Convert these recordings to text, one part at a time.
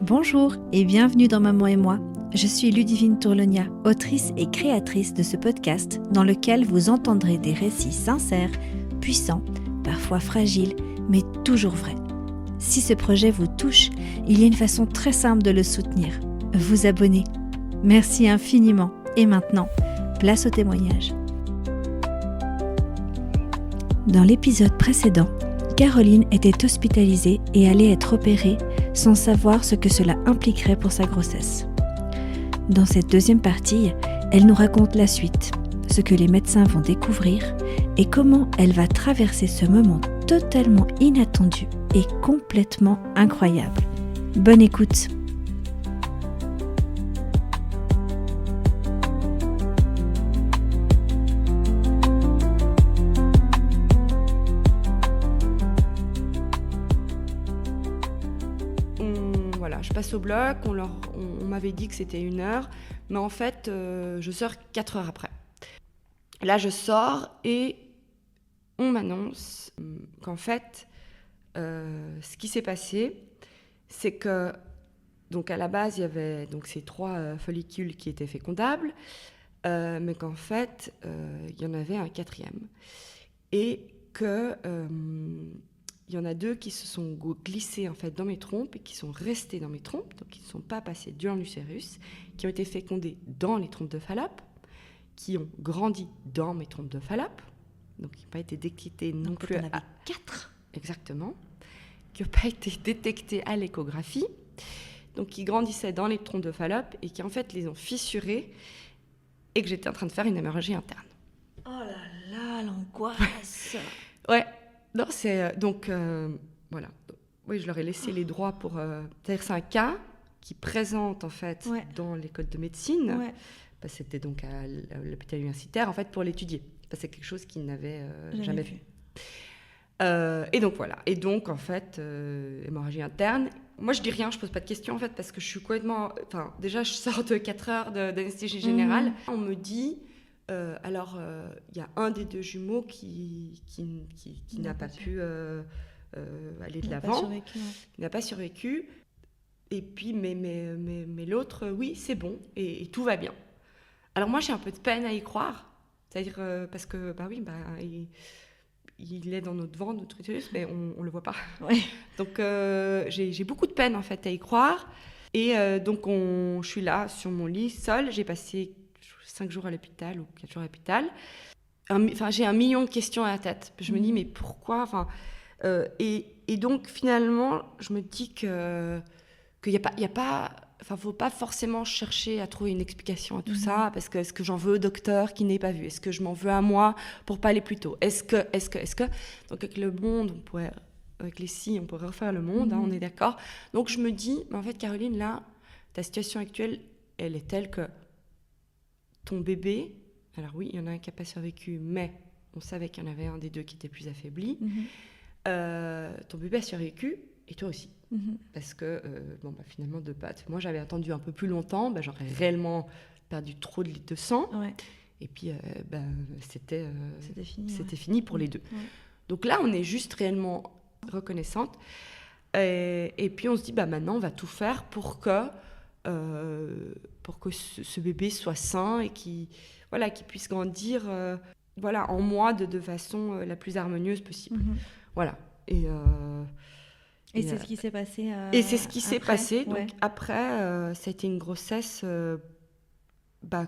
Bonjour et bienvenue dans Maman et moi. Je suis Ludivine Tourlonia, autrice et créatrice de ce podcast dans lequel vous entendrez des récits sincères, puissants, parfois fragiles, mais toujours vrais. Si ce projet vous touche, il y a une façon très simple de le soutenir. Vous abonner. Merci infiniment. Et maintenant, place au témoignage. Dans l'épisode précédent, Caroline était hospitalisée et allait être opérée sans savoir ce que cela impliquerait pour sa grossesse. Dans cette deuxième partie, elle nous raconte la suite, ce que les médecins vont découvrir et comment elle va traverser ce moment totalement inattendu et complètement incroyable. Bonne écoute! Je passe au bloc, on m'avait dit que c'était 1 heure, mais en fait, je sors 4 heures après. Là, je sors et on m'annonce qu'en fait, ce qui s'est passé, c'est que, donc à la base, il y avait donc ces 3 follicules qui étaient fécondables, mais qu'en fait, il y en avait un 4e. Et que... il y en a 2 qui se sont glissés en fait dans mes trompes et qui sont restés dans mes trompes, donc qui ne sont pas passés dans l'utérus, qui ont été fécondés dans les trompes de Fallope, qui ont grandi dans mes trompes de Fallope, donc qui n'ont pas été détectés non plus à 4, exactement, qui n'ont pas été détectés à l'échographie, donc qui grandissaient dans les trompes de Fallope et qui en fait les ont fissurés et que j'étais en train de faire une hémorragie interne. Oh là là, l'angoisse. Ouais. Non, c'est donc voilà. Oui, je leur ai laissé les droits pour. C'est-à-dire, c'est un cas qui présente en fait dans l'école de médecine. Ouais. Parce que c'était donc à l'hôpital universitaire en fait pour l'étudier. Parce que c'est quelque chose qu'ils n'avaient jamais vu. Et donc voilà. Et donc en fait, hémorragie interne. Moi, je dis rien, je pose pas de questions en fait parce que je suis complètement. Enfin, déjà, je sors de 4 heures d'anesthésie générale. On me dit. Alors, il y a un des 2 jumeaux qui n'a pas pu aller de l'avant, qui n'a pas survécu. Et puis, mais l'autre, oui, c'est bon, et tout va bien. Alors moi, j'ai un peu de peine à y croire, c'est-à-dire parce que, il est dans notre ventre, notre utérus, mais on le voit pas. Ouais. Donc, j'ai beaucoup de peine en fait à y croire. Et donc, je suis là sur mon lit, seule. J'ai passé 5 jours à l'hôpital ou 4 jours à l'hôpital. J'ai 1 million de questions à la tête. Je me dis, mais pourquoi et donc, finalement, je me dis qu'il n'y a pas... faut pas forcément chercher à trouver une explication à tout ça, parce que est-ce que j'en veux au docteur qui n'est pas vu? Est-ce que je m'en veux à moi pour pas aller plus tôt? Est-ce que... Donc, avec le monde, avec les si, on pourrait refaire le monde, on est d'accord. Donc, je me dis, mais en fait, Caroline, là, ta situation actuelle, elle est telle que ton bébé, alors oui, il y en a un qui n'a pas survécu, mais on savait qu'il y en avait un des 2 qui était plus affaibli. Ton bébé a survécu, et toi aussi. Parce que, finalement, moi, j'avais attendu un peu plus longtemps, j'aurais réellement perdu trop de litres de sang. Ouais. Et puis, c'était fini pour les 2. Ouais. Donc là, on est juste réellement reconnaissante. Et puis, on se dit, maintenant, on va tout faire pour que ce bébé soit sain et qu'il puisse grandir en moi de façon la plus harmonieuse possible. Voilà. Et c'est ce qui s'est passé Et c'est ce qui s'est passé. Ouais. Donc après, ça a été une grossesse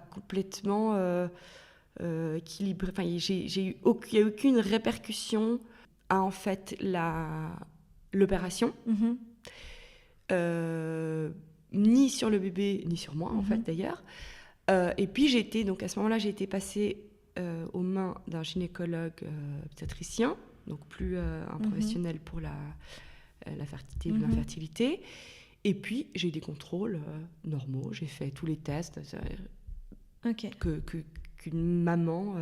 complètement équilibrée. Enfin, il n'y a eu aucune répercussion à en fait l'opération. Ni sur le bébé, ni sur moi, en fait, d'ailleurs. Et puis, à ce moment-là, j'ai été passée aux mains d'un gynécologue obstétricien, donc plus un professionnel pour la fertilité ou l'infertilité. Et puis, j'ai eu des contrôles normaux, j'ai fait tous les tests qu'une maman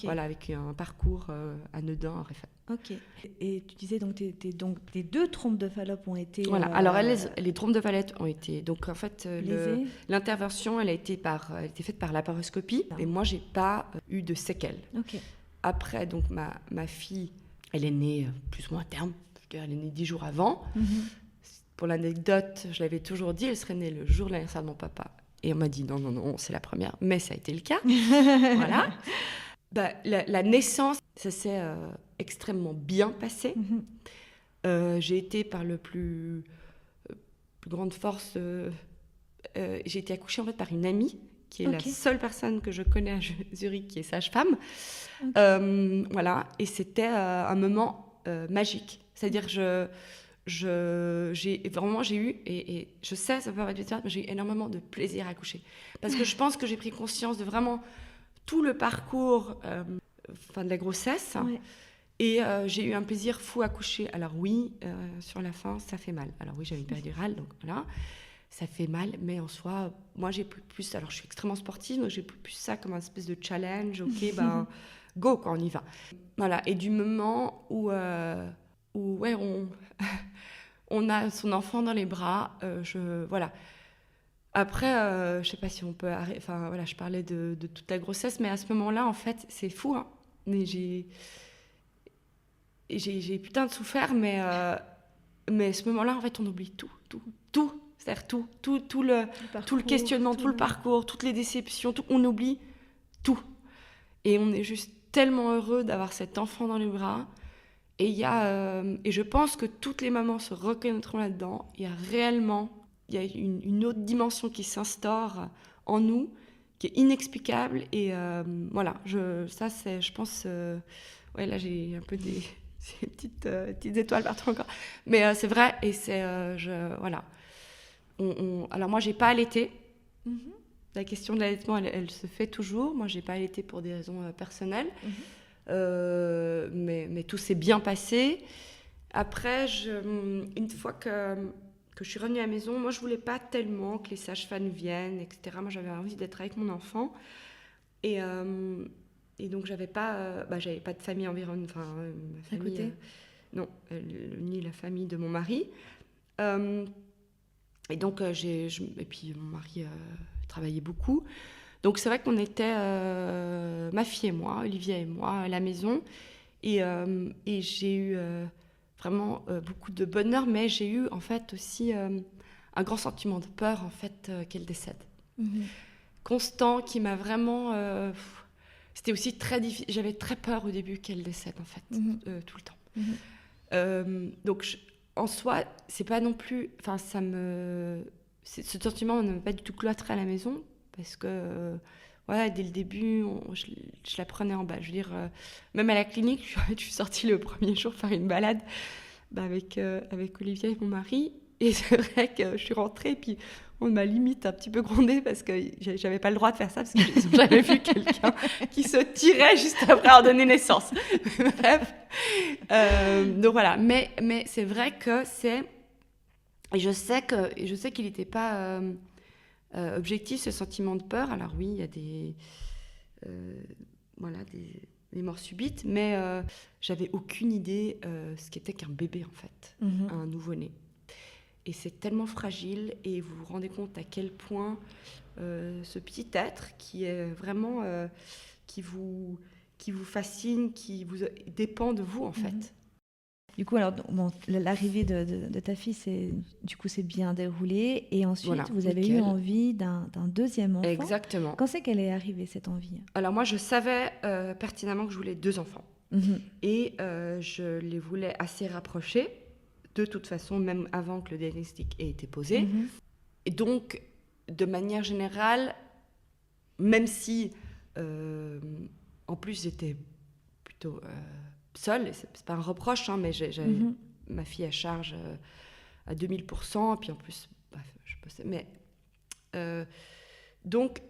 avec un parcours anodin aurait fait. Ok. Et tu disais donc tes 2 trompes de Fallope ont été... Voilà. Alors les trompes de Fallope ont été... Donc en fait, l'intervention, elle a été faite par laparoscopie. Et moi, j'ai pas eu de séquelles. Ok. Après, donc ma fille, elle est née plus ou moins à terme. Je veux dire, elle est née 10 jours avant. pour l'anecdote, je l'avais toujours dit, elle serait née le jour de l'anniversaire de mon papa. Et on m'a dit non, c'est la première. Mais ça a été le cas. Voilà. La naissance, ça s'est extrêmement bien passé. J'ai été par le plus grande force... j'ai été accouchée en fait par une amie qui est la seule personne que je connais à Zurich qui est sage-femme. Voilà. Et c'était un moment magique. C'est-à-dire j'ai eu, et je sais, ça peut paraître bizarre, mais j'ai eu énormément de plaisir à accoucher. Parce que je pense que j'ai pris conscience de vraiment tout le parcours de la grossesse. Ouais. Et j'ai eu un plaisir fou à accoucher. Alors oui, sur la fin, ça fait mal. Alors oui, j'avais une péridurale, donc voilà. Ça fait mal, mais en soi, moi, j'ai plus... Alors, je suis extrêmement sportive, donc j'ai plus ça comme un espèce de challenge. OK, go, quoi, on y va. Voilà, et du moment où ouais, on a son enfant dans les bras, voilà. Après, je sais pas si on peut... Enfin, voilà, je parlais de toute la grossesse, mais à ce moment-là, en fait, c'est fou, hein. Mais j'ai putain de souffert, mais à ce moment-là, en fait, on oublie tout. C'est-à-dire tout le questionnement, tout le parcours, toutes les déceptions, tout, on oublie tout. Et on est juste tellement heureux d'avoir cet enfant dans les bras. Et et je pense que toutes les mamans se reconnaîtront là-dedans. Il y a une autre dimension qui s'instaure en nous, qui est inexplicable. Et voilà, je pense... ouais, là, j'ai un peu des petites étoiles partout encore. Mais c'est vrai, et c'est... voilà. Alors moi, j'ai pas allaité. La question de l'allaitement, elle se fait toujours. Moi, j'ai pas allaité pour des raisons personnelles. Mais tout s'est bien passé. Après, une fois que je suis revenue à la maison, moi, je voulais pas tellement que les sages-femmes viennent, etc. Moi, j'avais envie d'être avec mon enfant. Et donc, j'avais pas de famille environnante. Enfin, ma famille... non, ni la famille de mon mari. Et donc, et puis mon mari travaillait beaucoup. Donc, c'est vrai qu'on était, ma fille et moi, Olivia et moi, à la maison. Et j'ai eu vraiment beaucoup de bonheur, mais j'ai eu, en fait, aussi un grand sentiment de peur, en fait, qu'elle décède. Constant, qui m'a vraiment... c'était aussi très difficile. J'avais très peur au début qu'elle décède, en fait, tout le temps. Donc, en soi, c'est pas non plus... Enfin, ce sentiment ne m'a pas du tout cloîtré à la maison, parce que, voilà, dès le début, je la prenais en bas. Je veux dire, même à la clinique, je suis sortie le premier jour faire une balade avec Olivia et mon mari. Et c'est vrai que je suis rentrée, puis on m'a limite un petit peu grondée, parce que j'avais pas le droit de faire ça, parce que j'avais vu quelqu'un qui se tirait juste après avoir donné naissance. Bref. Donc voilà. Mais c'est vrai que c'est... Et je sais qu'il n'était pas objectif, ce sentiment de peur. Alors oui, il y a des morts subites, mais j'avais aucune idée ce qu'était qu'un bébé, en fait, un nouveau-né. Et c'est tellement fragile, et vous vous rendez compte à quel point ce petit être qui est vraiment... qui vous fascine, qui vous dépend de vous, en fait. Du coup, alors, l'arrivée de ta fille, c'est bien déroulé. Et ensuite, voilà, vous avez eu envie d'un deuxième enfant. Exactement. Quand c'est qu'elle est arrivée, cette envie ? Alors moi, je savais pertinemment que je voulais 2 enfants. Et je les voulais assez rapprochés, de toute façon, même avant que le diagnostic ait été posé. Et donc, de manière générale, même si, en plus, j'étais plutôt... seule, c'est pas un reproche, hein, mais j'avais ma fille à charge à 2000%, puis en plus, je bossais. Mais donc,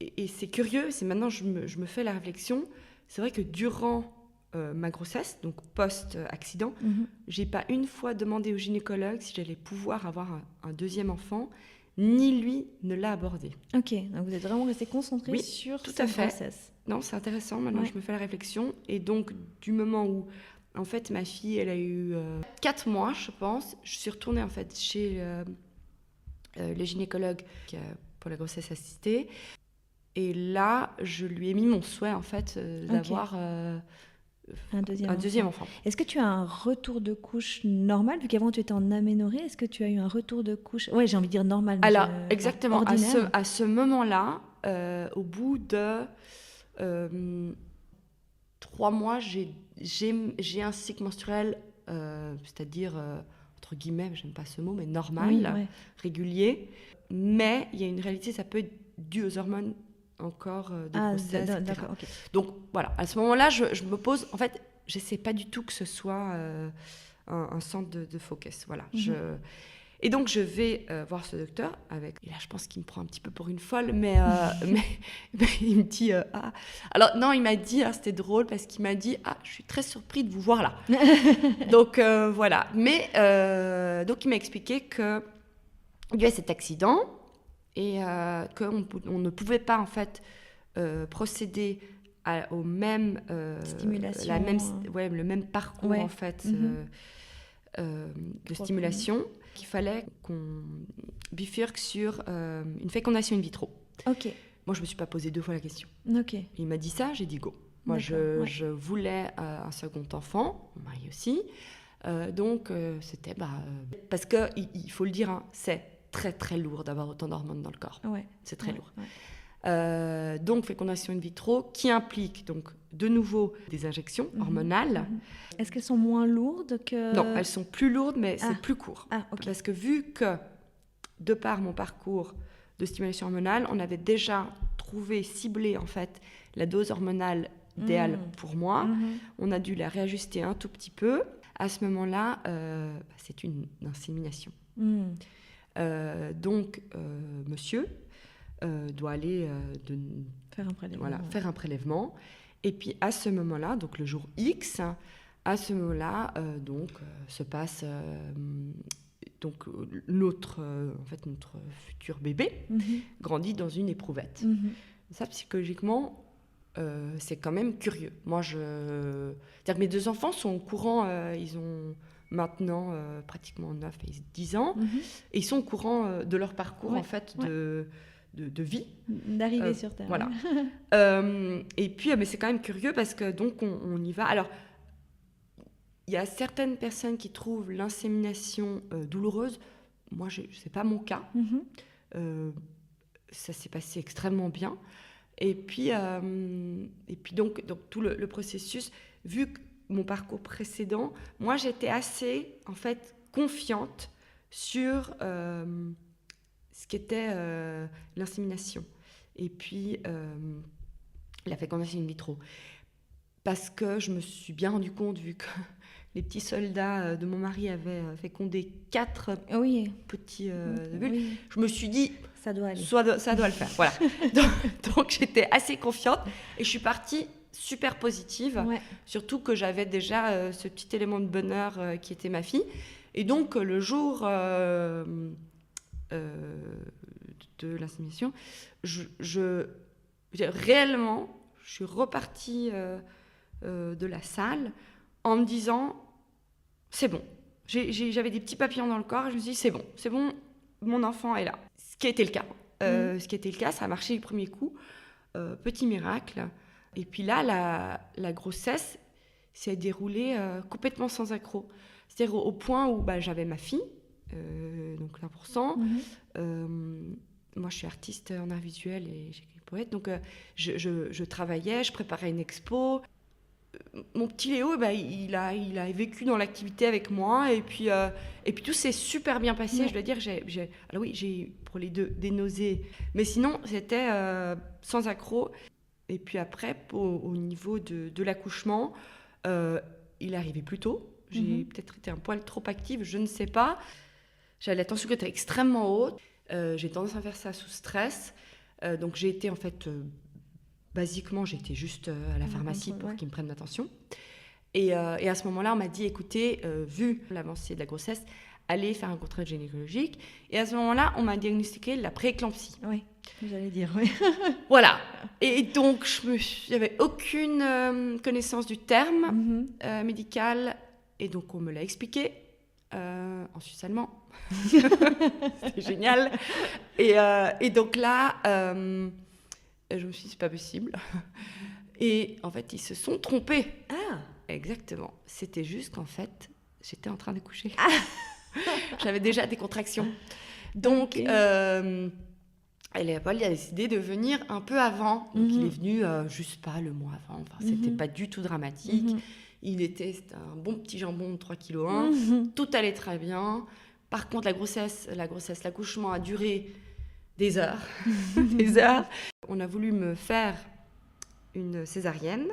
et c'est curieux, c'est maintenant je me fais la réflexion. C'est vrai que durant ma grossesse, donc post-accident, j'ai pas une fois demandé au gynécologue si j'allais pouvoir avoir un deuxième enfant, ni lui ne l'a abordé. Ok, donc vous êtes vraiment resté concentré sur cette grossesse. Non, c'est intéressant, maintenant je me fais la réflexion. Et donc, du moment où, en fait, ma fille, elle a eu 4 mois, je pense, je suis retournée, en fait, chez le gynécologue pour la grossesse assistée. Et là, je lui ai mis mon souhait, en fait, d'avoir Un deuxième enfant. Est-ce que tu as un retour de couche normal, vu qu'avant tu étais en aménorrhée? Est-ce que tu as eu un retour de couche? Ouais, j'ai envie de dire normal. Alors, exactement. À ce moment-là, au bout de 3 mois, j'ai un cycle menstruel, c'est-à-dire, entre guillemets, j'aime pas ce mot, mais normal, régulier. Mais il y a une réalité, ça peut être dû aux hormones encore de grossesse, etc. D'accord, okay. Donc voilà, à ce moment-là, je me pose, en fait, je sais pas du tout que ce soit un centre de focus, voilà. Et donc je vais voir ce docteur et là je pense qu'il me prend un petit peu pour une folle, mais il me dit alors non, il m'a dit, c'était drôle parce qu'il m'a dit je suis très surpris de vous voir là. Donc voilà, mais donc il m'a expliqué que il y avait cet accident et qu'on ne pouvait pas en fait procéder au même stimulation, le même parcours en fait de stimulation, qu'il fallait qu'on bifurque sur une fécondation in vitro. Ok. Moi je me suis pas posé 2 fois la question. Ok. Il m'a dit ça, j'ai dit go. Moi je voulais un second enfant, mon mari aussi. Donc c'était parce que il faut le dire, c'est très très lourd d'avoir autant d'hormones dans le corps. Ouais. C'est très lourd. Ouais. Donc fécondation in vitro qui implique donc de nouveau des injections hormonales. Est-ce qu'elles sont moins lourdes que... Non, elles sont plus lourdes, mais c'est plus court. Okay. Parce que vu que de par mon parcours de stimulation hormonale, on avait déjà ciblé en fait la dose hormonale idéale pour moi. On a dû la réajuster un tout petit peu. À ce moment-là, c'est une insémination. Donc, monsieur doit aller faire un prélèvement. Et puis, à ce moment-là, donc le jour X, à ce moment-là, se passe notre futur bébé grandit dans une éprouvette. Ça, psychologiquement, c'est quand même curieux. Moi, c'est-à-dire que mes 2 enfants sont au courant, ils ont maintenant pratiquement 9 et 10 ans, et ils sont au courant de leur parcours en fait de vie. D'arriver sur Terre. Voilà. Et puis, mais c'est quand même curieux parce que donc on y va. Alors, il y a certaines personnes qui trouvent l'insémination douloureuse. Moi, c'est pas mon cas. Ça s'est passé extrêmement bien. Et puis donc tout le processus, vu que mon parcours précédent, moi j'étais assez en fait confiante sur ce qu'était l'insémination et puis la fécondation in vitro, parce que je me suis bien rendu compte, vu que les petits soldats de mon mari avaient fécondé 4 petits ovules, je me suis dit ça doit aller. Ça doit le faire. Voilà. Donc j'étais assez confiante et je suis partie super positive, surtout que j'avais déjà ce petit élément de bonheur qui était ma fille. Et donc le jour de l'insémination, réellement, je suis repartie de la salle en me disant c'est bon. J'avais des petits papillons dans le corps et je me suis dit c'est bon, mon enfant est là. Ce qui était le cas. Ça a marché du premier coup. Petit miracle. Et puis là, la grossesse s'est déroulée complètement sans accroc. C'est-à-dire au point où j'avais ma fille, donc 100%. Moi, je suis artiste en art visuel et j'écris poète. Donc, je travaillais, je préparais une expo. Mon petit Léo, il a vécu dans l'activité avec moi. Et puis tout s'est super bien passé. Je dois dire, alors oui, j'ai eu pour les 2 des nausées. Mais sinon, c'était sans accroc. Et puis après, au niveau de l'accouchement, il est arrivé plus tôt. J'ai peut-être été un poil trop active, je ne sais pas. J'avais la tension qui était extrêmement haute. J'ai tendance à faire ça sous stress. Donc j'ai été en fait... basiquement, j'étais juste à la pharmacie pour qu'ils me prennent ma tension. Et à ce moment-là, on m'a dit, écoutez, vu l'avancée de la grossesse, allez faire un contrôle gynécologique. Et à ce moment-là, on m'a diagnostiqué la prééclampsie. Oui, j'allais dire, oui. Voilà. Et donc, je n'avais aucune connaissance du terme médical. Et donc, on me l'a expliqué en suisse allemand. C'était génial. Et donc là, je me suis dit, c'est pas possible. Et en fait, ils se sont trompés. exactement. C'était juste qu'en fait, j'étais en train d'accoucher. J'avais déjà des contractions. Donc, Léopold a décidé de venir un peu avant. Donc, il est venu juste pas le mois avant. Enfin, c'était pas du tout dramatique. C'était un bon petit jambon de 3,1 kg. Tout allait très bien. Par contre, l'accouchement a duré des heures. Des heures. On a voulu me faire une césarienne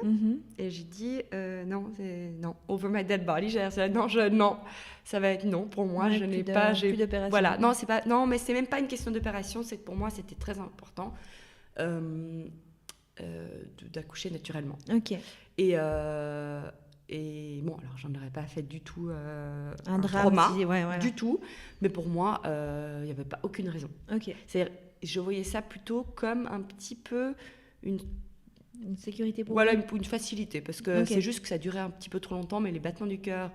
et j'ai dit non, over my dead body. J'ai dit non, ça va être non pour moi. Je n'ai pas plus d'opération. Voilà, non, mais c'est même pas une question d'opération. C'est que pour moi c'était très important d'accoucher naturellement. Ok. Et bon, alors j'en aurais pas fait du tout un drame, trauma, du tout. Mais pour moi, il n'y avait pas aucune raison. Ok. C'est-à-dire, je voyais ça plutôt comme un petit peu une sécurité pour voilà, une facilité, parce que c'est juste que ça durait un petit peu trop longtemps, mais les battements du cœur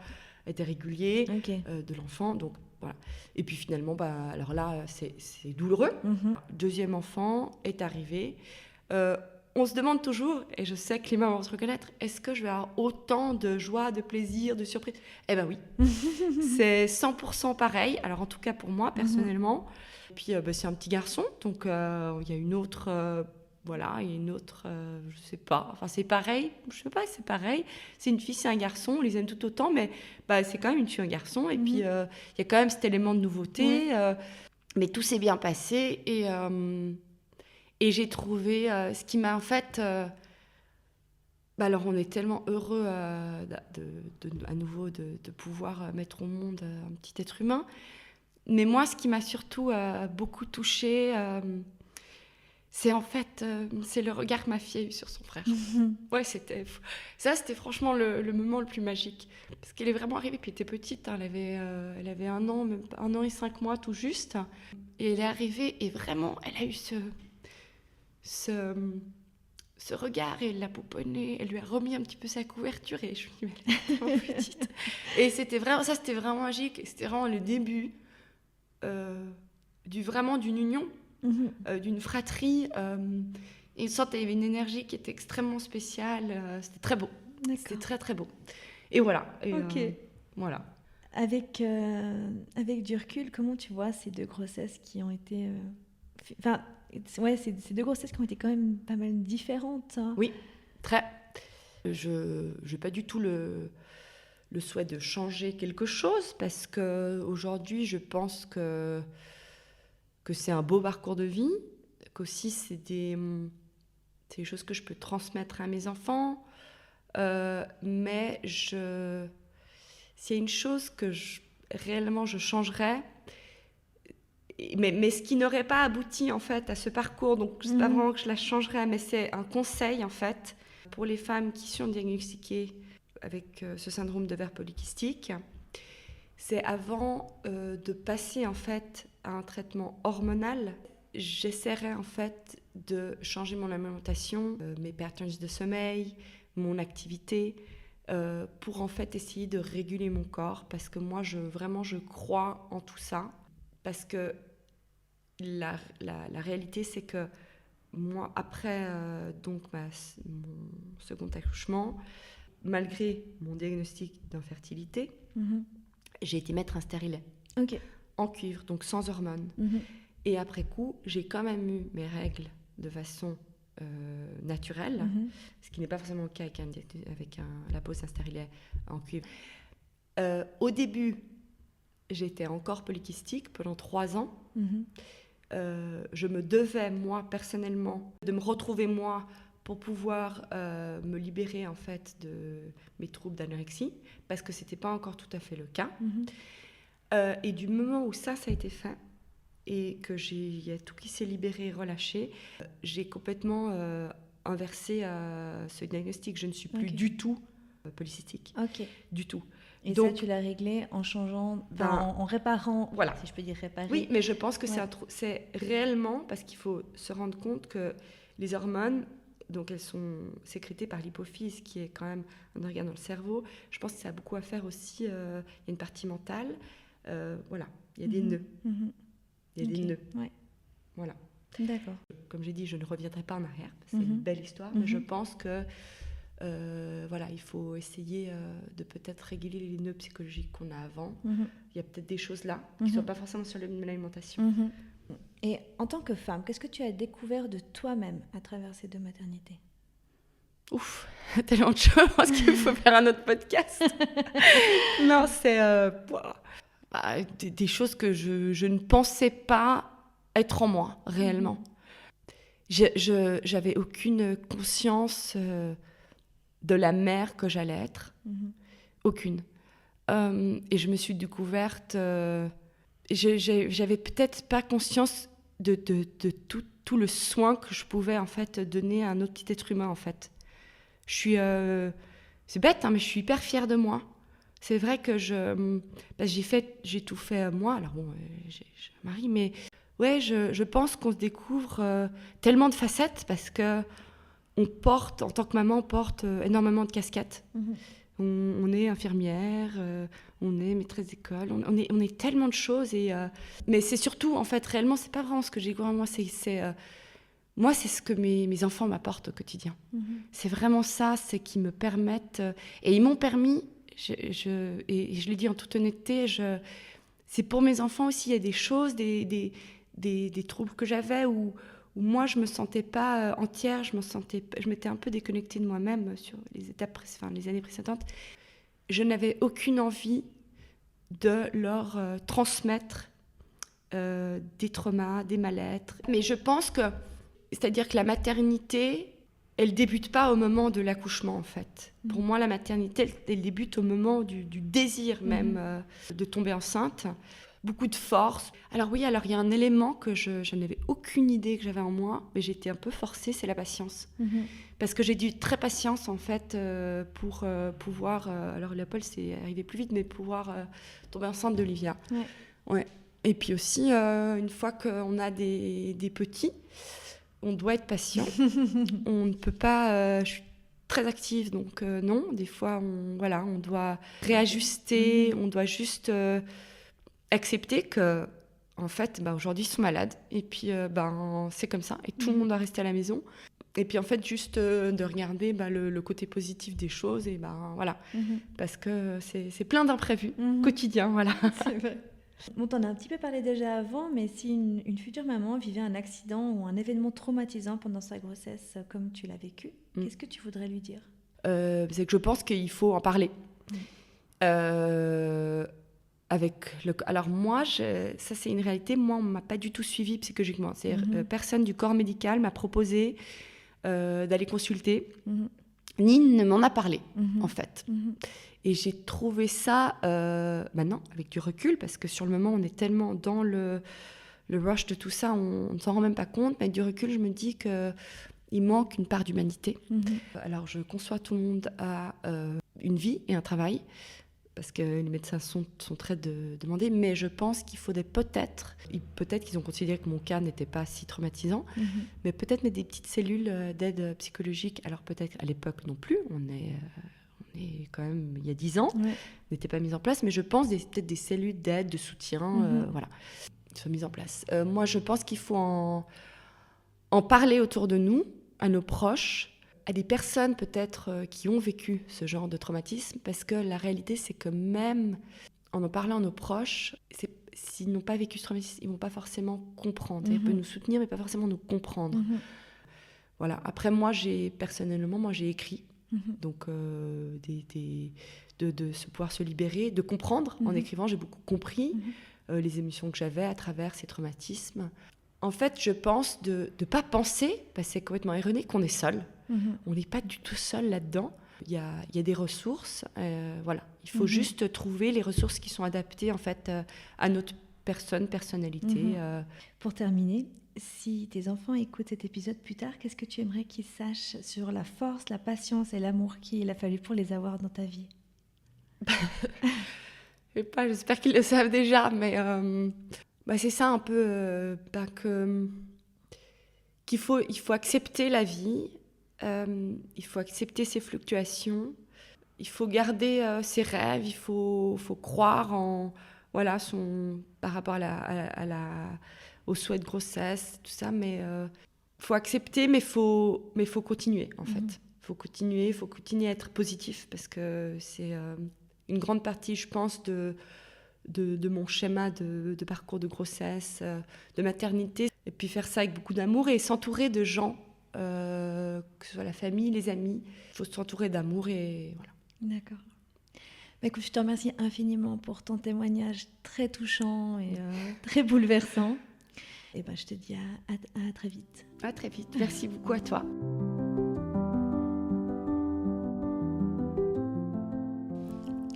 étaient réguliers de l'enfant, donc voilà. Et puis finalement, alors là, c'est douloureux. Deuxième enfant est arrivé. On se demande toujours, et je sais que les mamans vont se reconnaître, est-ce que je vais avoir autant de joie, de plaisir, de surprise ? Eh ben oui, c'est 100% pareil. Alors en tout cas pour moi, personnellement. Et puis c'est un petit garçon, donc il y a une autre... Voilà, il y a une autre, je sais pas, enfin c'est pareil, je sais pas si c'est pareil, c'est une fille, c'est un garçon, on les aime tout autant, mais c'est quand même une fille, un garçon, et puis il y a quand même cet élément de nouveauté, mais tout s'est bien passé, et j'ai trouvé, ce qui m'a en fait, alors on est tellement heureux à nouveau de pouvoir mettre au monde un petit être humain, mais moi ce qui m'a surtout beaucoup touchée, c'est en fait, c'est le regard que ma fille a eu sur son frère. Ouais, c'était franchement le moment le plus magique. Parce qu'elle est vraiment arrivée, puis elle était petite, hein, elle avait 1 an, même 1 an et 5 mois tout juste. Et elle est arrivée, et vraiment, elle a eu ce regard, et elle l'a pouponné, elle lui a remis un petit peu sa couverture, et je me suis dit, elle est tellement petite. Et c'était vraiment magique, et c'était vraiment le début d'une union. D'une fratrie, et une sorte, il y avait une énergie qui était extrêmement spéciale, c'était très beau. D'accord. C'était très très beau. Et voilà. Voilà. Avec du recul, comment tu vois ces 2 grossesses qui ont été... ces 2 grossesses qui ont été quand même pas mal différentes. Hein. Oui, très. Je n'ai pas du tout le souhait de changer quelque chose, parce qu'aujourd'hui, je pense que c'est un beau parcours de vie, qu'aussi c'est des choses que je peux transmettre à mes enfants, mais s'il y a une chose que réellement je changerais, mais ce qui n'aurait pas abouti en fait à ce parcours, donc c'est pas vraiment que je la changerais, mais c'est un conseil en fait pour les femmes qui sont diagnostiquées avec ce syndrome d'ovaire polykystique. C'est avant de passer en fait à un traitement hormonal, j'essaierai en fait de changer mon alimentation, mes patterns de sommeil, mon activité, pour en fait essayer de réguler mon corps, parce que moi je crois en tout ça, parce que la réalité c'est que moi après donc mon second accouchement, malgré mon diagnostic d'infertilité, j'ai été mettre un stérilet en cuivre, donc sans hormones. Et après coup, j'ai quand même eu mes règles de façon naturelle, ce qui n'est pas forcément le cas avec la pose d'un stérilet en cuivre. Au début, j'étais encore polykystique pendant 3 ans. Je me devais, moi, personnellement, de me retrouver, moi, pour pouvoir me libérer, en fait, de mes troubles d'anorexie, parce que ce n'était pas encore tout à fait le cas. Et du moment où ça a été fait, et que il y a tout qui s'est libéré, relâché, j'ai complètement inversé ce diagnostic. Je ne suis plus du tout polycystique. Du tout. Et donc, ça, tu l'as réglé en changeant, en réparant, voilà. Si je peux dire réparer. Oui, mais je pense que c'est réellement, parce qu'il faut se rendre compte que les hormones, donc elles sont sécrétées par l'hypophyse, qui est quand même un organe dans le cerveau. Je pense que ça a beaucoup à faire aussi, il y a une partie mentale. Voilà, il y a des nœuds. Il y a des nœuds. Ouais. Voilà. D'accord. Comme j'ai dit, je ne reviendrai pas en arrière. C'est une belle histoire, mais je pense que Voilà, il faut essayer de peut-être réguler les nœuds psychologiques qu'on a avant. Il y a peut-être des choses là qui ne sont pas forcément sur l'alimentation. Et en tant que femme, qu'est-ce que tu as découvert de toi-même à travers ces 2 maternités ? Ouf, tellement de choses, parce qu'il faut faire un autre podcast. Non, c'est des choses que je ne pensais pas être en moi, réellement. J'avais aucune conscience de la mère que j'allais être. Aucune. Et je me suis découverte... j'avais peut-être pas conscience de tout le soin que je pouvais, en fait, donner à un autre petit être humain, en fait. Je suis... c'est bête, hein, mais je suis hyper fière de moi. C'est vrai que j'ai tout fait moi. Alors bon, j'ai un mari, mais... Ouais, je pense qu'on se découvre tellement de facettes parce que on porte, en tant que maman, on porte énormément de casquettes. On est infirmière, on est maîtresse d'école, on est tellement de choses. Mais c'est surtout, en fait, réellement, c'est pas vraiment ce que j'ai découvert moi. Moi, c'est ce que mes enfants m'apportent au quotidien. C'est vraiment ça, c'est qu'ils me permettent... et ils m'ont permis, et je l'ai dit en toute honnêteté, c'est pour mes enfants aussi, il y a des choses, des troubles que j'avais où moi je me sentais pas entière, je m'étais un peu déconnectée de moi-même sur les années précédentes. Je n'avais aucune envie de leur transmettre des traumas, des mal-être. Mais je pense que, c'est-à-dire que la maternité, elle débute pas au moment de l'accouchement en fait. Pour moi, la maternité, elle débute au moment du désir même de tomber enceinte. Beaucoup de force. Alors oui, il y a un élément que je n'avais aucune idée que j'avais en moi, mais j'étais un peu forcée, c'est la patience. Parce que j'ai dû être très patiente en fait pour pouvoir... alors Léopold, c'est arrivé plus vite, mais pouvoir tomber enceinte d'Olivia. Ouais. Et puis aussi, une fois qu'on a des petits, on doit être patient. On ne peut pas... je suis très active, donc non. Des fois, on doit réajuster, on doit juste... accepter que, en fait, aujourd'hui, ils sont malades. Et puis, c'est comme ça. Et tout le monde doit rester à la maison. Et puis, en fait, juste de regarder le côté positif des choses. Et voilà. Parce que c'est plein d'imprévus quotidiens. Voilà. C'est vrai. Bon, t'en as un petit peu parlé déjà avant, mais si une future maman vivait un accident ou un événement traumatisant pendant sa grossesse, comme tu l'as vécu, qu'est-ce que tu voudrais lui dire ? C'est que je pense qu'il faut en parler. Alors moi, ça c'est une réalité, moi on ne m'a pas du tout suivie psychologiquement. Personne du corps médical m'a proposé d'aller consulter, ni ne m'en a parlé en fait. Et j'ai trouvé ça, maintenant avec du recul, parce que sur le moment on est tellement dans le rush de tout ça, on ne s'en rend même pas compte, mais avec du recul je me dis qu'il manque une part d'humanité. Alors je conçois tout le monde a une vie et un travail, parce que les médecins sont très demandés, mais je pense qu'il faudrait peut-être qu'ils ont considéré que mon cas n'était pas si traumatisant, mais peut-être mettre des petites cellules d'aide psychologique. Alors peut-être à l'époque non plus, on est quand même il y a 10 ans, n'était pas mise en place, mais je pense peut-être des cellules d'aide, de soutien, sont mises en place. Moi, je pense qu'il faut en parler autour de nous, à nos proches, à des personnes peut-être qui ont vécu ce genre de traumatisme, parce que la réalité, c'est que même en parlant à nos proches, s'ils n'ont pas vécu ce traumatisme, ils ne vont pas forcément comprendre. Ils peuvent nous soutenir, mais pas forcément nous comprendre. Voilà. Après, personnellement, j'ai écrit, donc de pouvoir se libérer, de comprendre. En écrivant, j'ai beaucoup compris les émotions que j'avais à travers ces traumatismes. En fait, je pense de ne pas penser, parce que c'est complètement erroné, qu'on est seul. On n'est pas du tout seul là-dedans. Il y a des ressources. Voilà. Il faut juste trouver les ressources qui sont adaptées en fait, à notre personnalité. Pour terminer, si tes enfants écoutent cet épisode plus tard, qu'est-ce que tu aimerais qu'ils sachent sur la force, la patience et l'amour qu'il a fallu pour les avoir dans ta vie ? J'espère qu'ils le savent déjà, mais... c'est ça un peu qu'il faut accepter la vie, il faut accepter ses fluctuations, il faut garder ses rêves, il faut croire par rapport au souhait de grossesse, tout ça, mais faut accepter, mais faut continuer en fait. faut continuer à être positif parce que c'est une grande partie, je pense, de mon schéma de parcours de grossesse, de maternité. Et puis faire ça avec beaucoup d'amour et s'entourer de gens, que ce soit la famille, les amis. Il faut s'entourer d'amour et voilà. D'accord. Écoute, je te remercie infiniment pour ton témoignage très touchant et très bouleversant. Et je te dis à très vite. À très vite. Merci beaucoup à toi.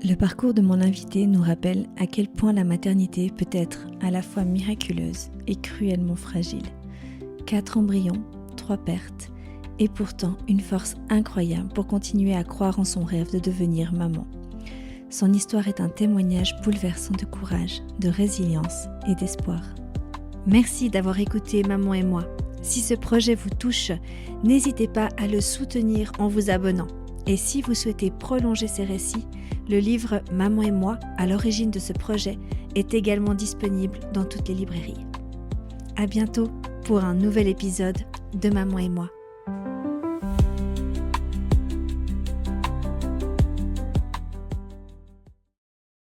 Le parcours de mon invité nous rappelle à quel point la maternité peut être à la fois miraculeuse et cruellement fragile. 4 embryons, 3 pertes, et pourtant une force incroyable pour continuer à croire en son rêve de devenir maman. Son histoire est un témoignage bouleversant de courage, de résilience et d'espoir. Merci d'avoir écouté Maman et moi. Si ce projet vous touche, n'hésitez pas à le soutenir en vous abonnant. Et si vous souhaitez prolonger ces récits, le livre Maman et moi, à l'origine de ce projet, est également disponible dans toutes les librairies. À bientôt pour un nouvel épisode de Maman et moi.